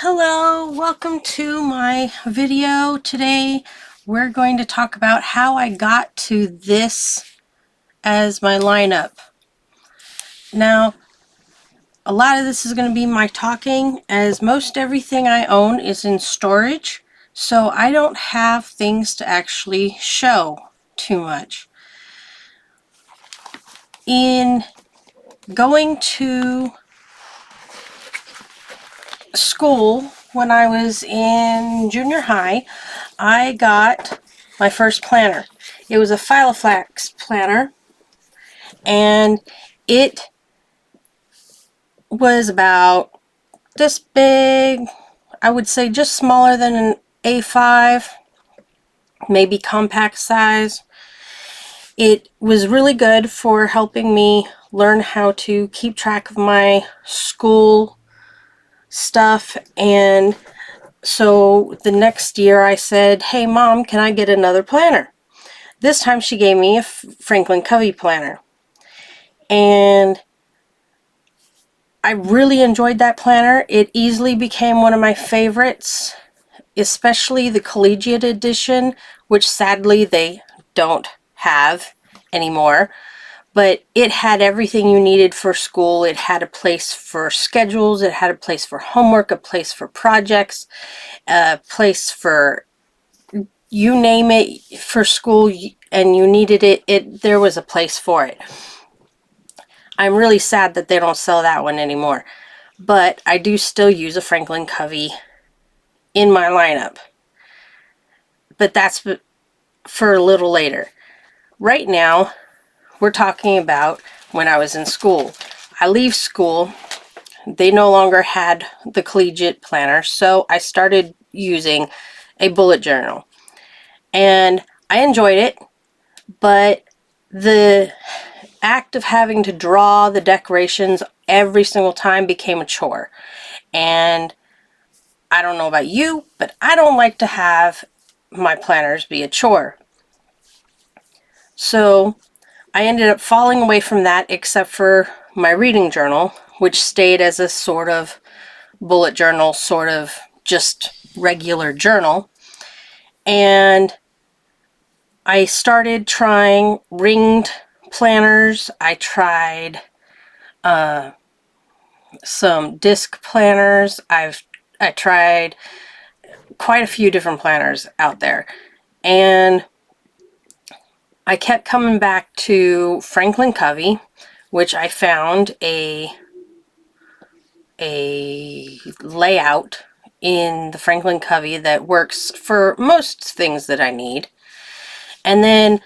Hello, welcome to my video. Today we're going to talk about how I got to this as my lineup. Now, a lot of this is going to be my talking, as most everything I own is in storage, so I don't have things to actually show too much. In going to school when I was in junior high, I got my first planner. It was a Filofax planner, and it was about this big. I would say just smaller than an A5, maybe compact size. It was really good for helping me learn how to keep track of my school stuff. And so the next year I said, "Hey Mom, can I get another planner?" This time she gave me a Franklin Covey planner. And I really enjoyed that planner. It easily became one of my favorites, especially the collegiate edition, which sadly they don't have anymore. But it had everything you needed for school. It had a place for schedules, it had a place for homework, a place for projects, a place for you name it for school, and you needed it, there was a place for it. I'm really sad that they don't sell that one anymore, but I do still use a Franklin Covey in my lineup. But that's for a little later. Right now, we're talking about when I was in school. I leave school. They no longer had the collegiate planner, so I started using a bullet journal. And I enjoyed it, but the act of having to draw the decorations every single time became a chore. And I don't know about you, but I don't like to have my planners be a chore. So I ended up falling away from that, except for my reading journal, which stayed as a sort of bullet journal, sort of just regular journal. And I started trying ringed planners. I tried some disc planners. I tried quite a few different planners out there, and I kept coming back to Franklin Covey, which I found a layout in the Franklin Covey that works for most things that I need. And then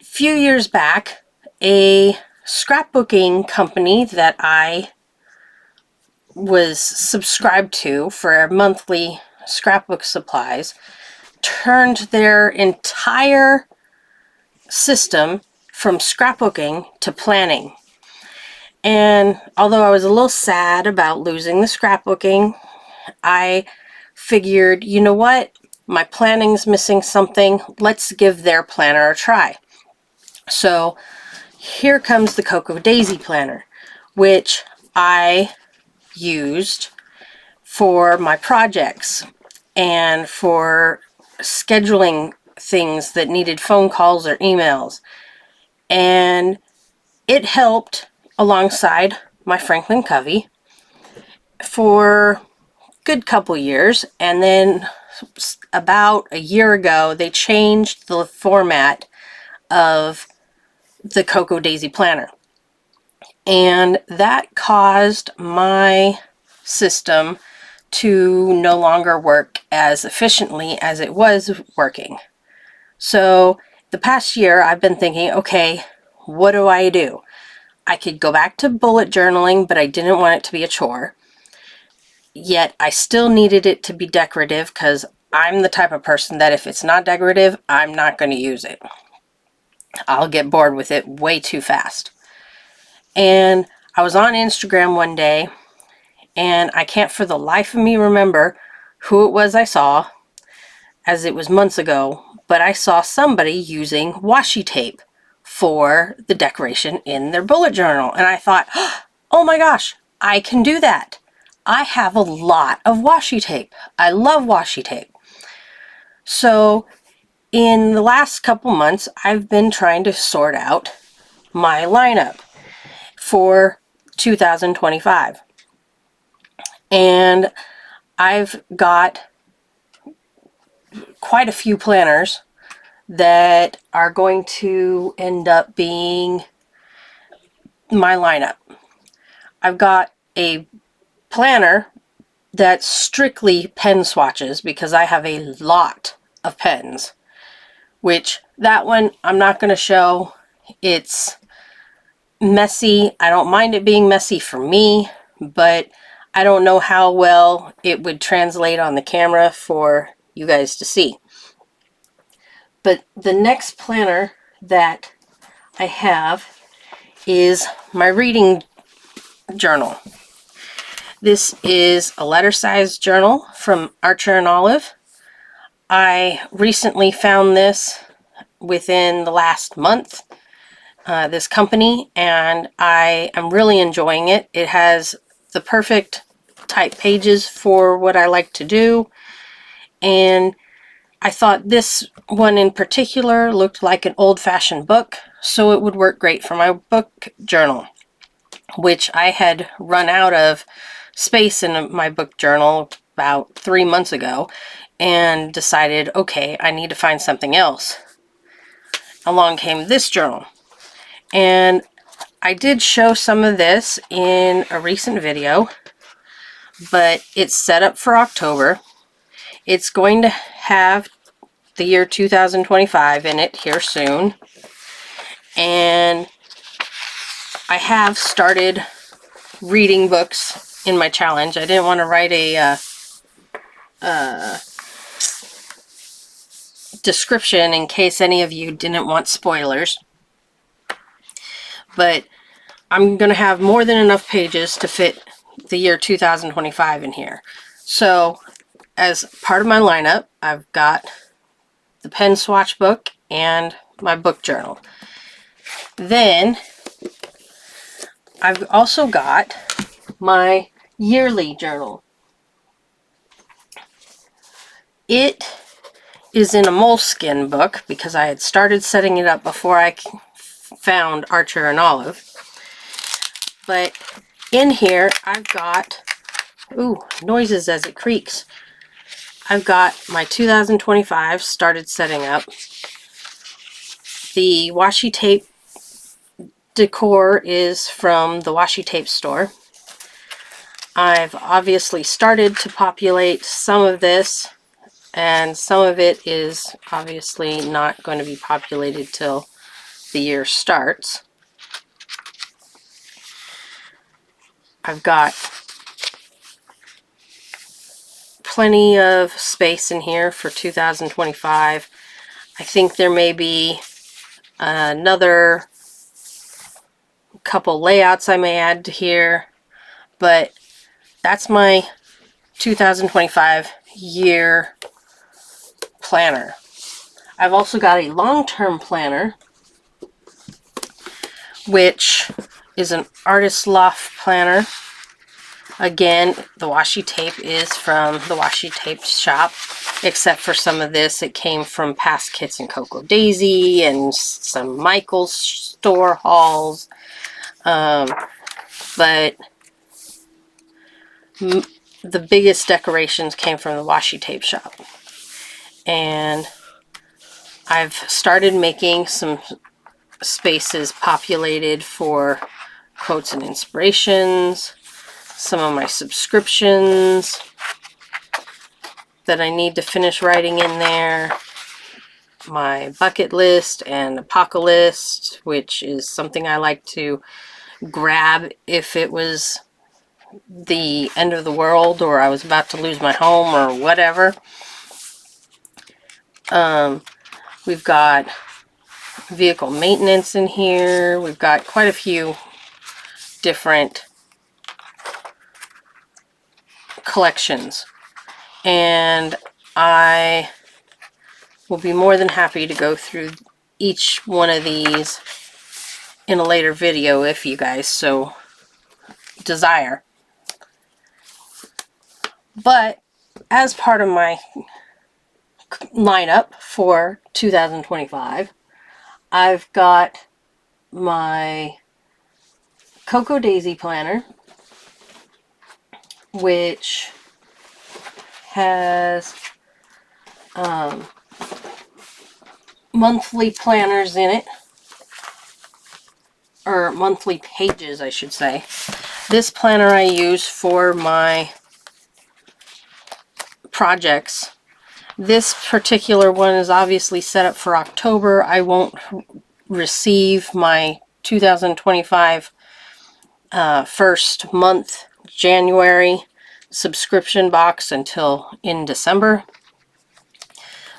a few years back, a scrapbooking company that I was subscribed to for monthly scrapbook supplies turned their entire system from scrapbooking to planning. And although I was a little sad about losing the scrapbooking, I figured, you know what? My planning's missing something. Let's give their planner a try. So here comes the Cocoa Daisy planner, which I used for my projects and for scheduling things that needed phone calls or emails. And it helped alongside my Franklin Covey for a good couple years. And then about a year ago, they changed the format of the Cocoa Daisy planner. And that caused my system to no longer work as efficiently as it was working. So the past year I've been thinking, okay, what do I do? I could go back to bullet journaling, but I didn't want it to be a chore. Yet I still needed it to be decorative, because I'm the type of person that if it's not decorative, I'm not going to use it. I'll get bored with it way too fast. And I was on Instagram one day, and I can't for the life of me remember who it was I saw, as it was months ago, but I saw somebody using washi tape for the decoration in their bullet journal. And I thought, oh my gosh, I can do that. I have a lot of washi tape. I love washi tape. So in the last couple months, I've been trying to sort out my lineup for 2025. And I've got quite a few planners that are going to end up being my lineup. I've got a planner that's strictly pen swatches because I have a lot of pens, which that one I'm not going to show. It's messy. I don't mind it being messy for me, but I don't know how well it would translate on the camera for you guys to see. But the next planner that I have is my reading journal. This is a letter-sized journal from Archer&Olive. I recently found this within the last month, this company, and I am really enjoying it. It has the perfect type pages for what I like to do, and I thought this one in particular looked like an old-fashioned book, so it would work great for my book journal, which I had run out of space in my book journal about 3 months ago and decided, okay, I need to find something else. Along came this journal, and I did show some of this in a recent video, but it's set up for October. It's going to have the year 2025 in it here soon, and I have started reading books in my challenge. I didn't want to write a description in case any of you didn't want spoilers, but I'm going to have more than enough pages to fit the year 2025 in here. So as part of my lineup, I've got the pen swatch book and my book journal. Then I've also got my yearly journal. It is in a moleskin book because I had started setting it up before I found Archer&Olive. But in here I've got, ooh, noises as it creaks. I've got my 2025 started setting up. The washi tape decor is from the washi tape store. I've obviously started to populate some of this, and some of it is obviously not going to be populated till the year starts. I've got plenty of space in here for 2025. I think there may be another couple layouts I may add to here, but that's my 2025 year planner. I've also got a long-term planner, which is an Artist Loft planner. Again, the washi tape is from the washi tape shop, except for some of this, it came from Past Kits and Cocoa Daisy and some Michael's store hauls. But the biggest decorations came from the washi tape shop. And I've started making some spaces populated for quotes and inspirations, some of my subscriptions that I need to finish writing in there, my bucket list and apocalypse, which is something I like to grab if it was the end of the world or I was about to lose my home or whatever. We've got vehicle maintenance in here. We've got quite a few different collections, and I will be more than happy to go through each one of these in a later video if you guys so desire. But as part of my lineup for 2025, I've got my Cocoa Daisy planner, which has monthly planners in it, or monthly pages, I should say. This planner I use for my projects. This particular one is obviously set up for October. I won't receive my 2025 first month, January, subscription box until in December.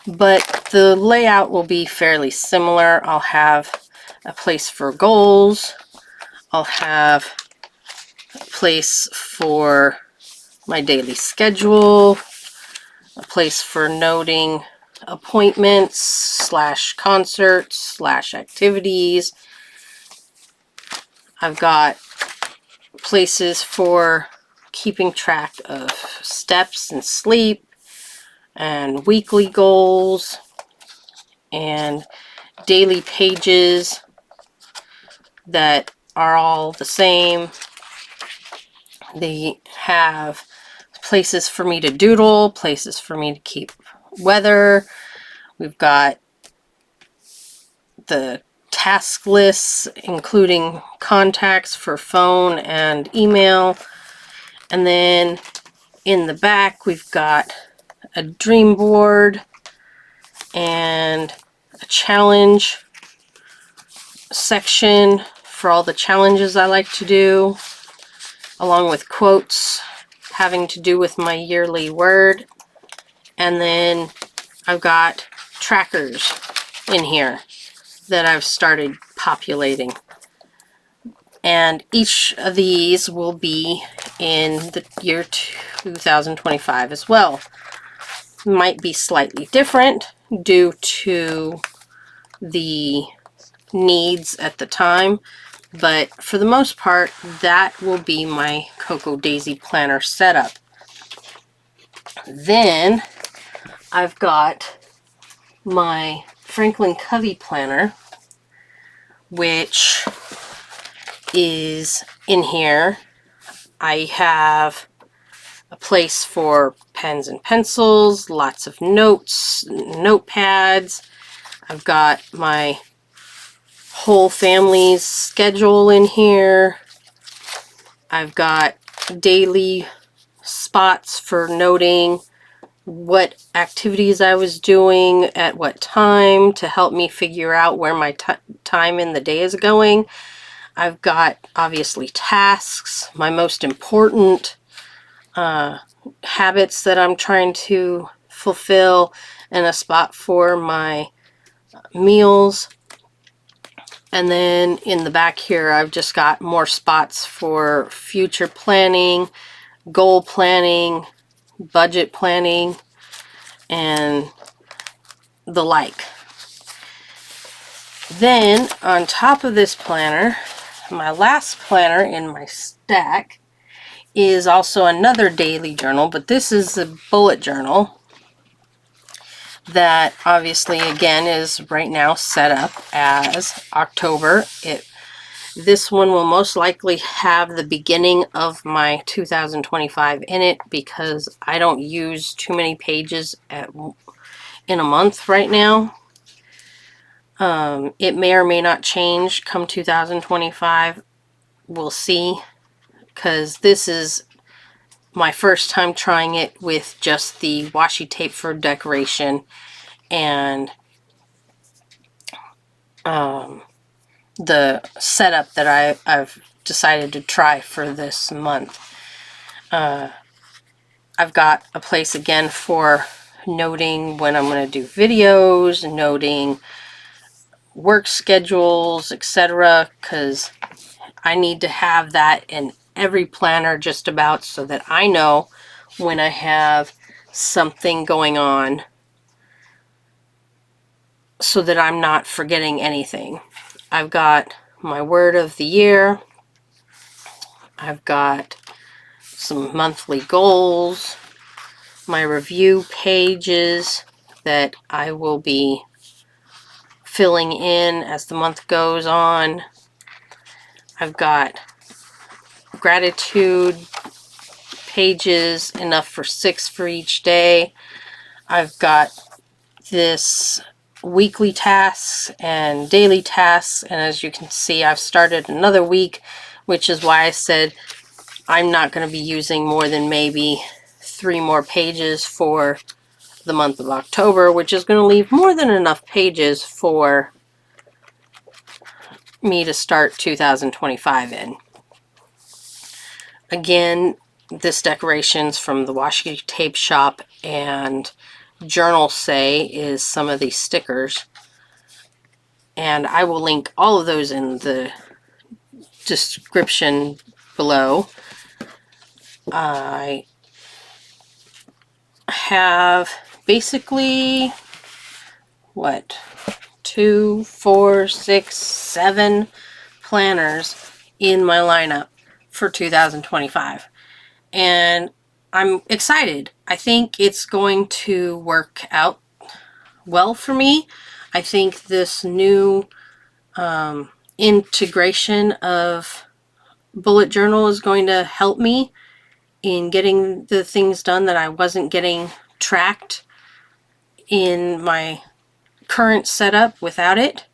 But the layout will be fairly similar. I'll have a place for goals. I'll have a place for my daily schedule, a place for noting appointments / concerts / activities. I've got places for keeping track of steps and sleep and weekly goals and daily pages that are all the same. They have places for me to doodle, places for me to keep weather. We've got the task lists, including contacts for phone and email. And then in the back, we've got a dream board and a challenge section for all the challenges I like to do, along with quotes having to do with my yearly word. And then I've got trackers in here that I've started populating. And each of these will be in the year 2025 as well. Might be slightly different due to the needs at the time, but for the most part, that will be my Cocoa Daisy planner setup. Then I've got my Franklin Covey planner, which is in here. I have a place for pens and pencils, lots of notes, notepads. I've got my whole family's schedule in here. I've got daily spots for noting what activities I was doing at what time to help me figure out where my time in the day is going. I've got obviously tasks, my most important habits that I'm trying to fulfill, and a spot for my meals. And then in the back here, I've just got more spots for future planning, goal planning, budget planning, and the like. Then on top of this planner, my last planner in my stack is also another daily journal, but this is a bullet journal that obviously again is right now set up as October. This one will most likely have the beginning of my 2025 in it because I don't use too many pages in a month right now. It may or may not change come 2025. We'll see, because this is my first time trying it with just the washi tape for decoration and the setup that I've decided to try for this month. I've got a place again for noting when I'm going to do videos, noting work schedules, etc., because I need to have that in every planner just about so that I know when I have something going on so that I'm not forgetting anything. I've got my word of the year. I've got some monthly goals. my review pages that I will be filling in as the month goes on. I've got gratitude pages, enough for 6 for each day. I've got this weekly tasks and daily tasks, and as you can see, I've started another week, which is why I said I'm not going to be using more than maybe 3 more pages for the month of October, which is going to leave more than enough pages for me to start 2025 in. Again, this decorations from the washi tape shop and Journal Say is some of these stickers, and I will link all of those in the description below. I have basically, what, 2, 4, 6, 7 planners in my lineup for 2025, and I'm excited. I think it's going to work out well for me. I think this new integration of bullet journal is going to help me in getting the things done that I wasn't getting tracked in my current setup without it.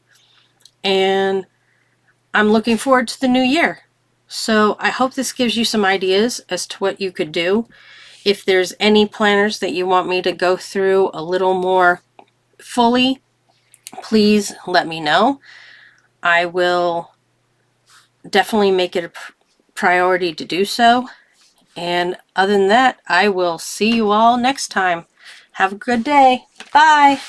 And I'm looking forward to the new year. So I hope this gives you some ideas as to what you could do. If there's any planners that you want me to go through a little more fully, please let me know. I will definitely make it a priority to do so. And other than that, I will see you all next time. Have a good day. Bye.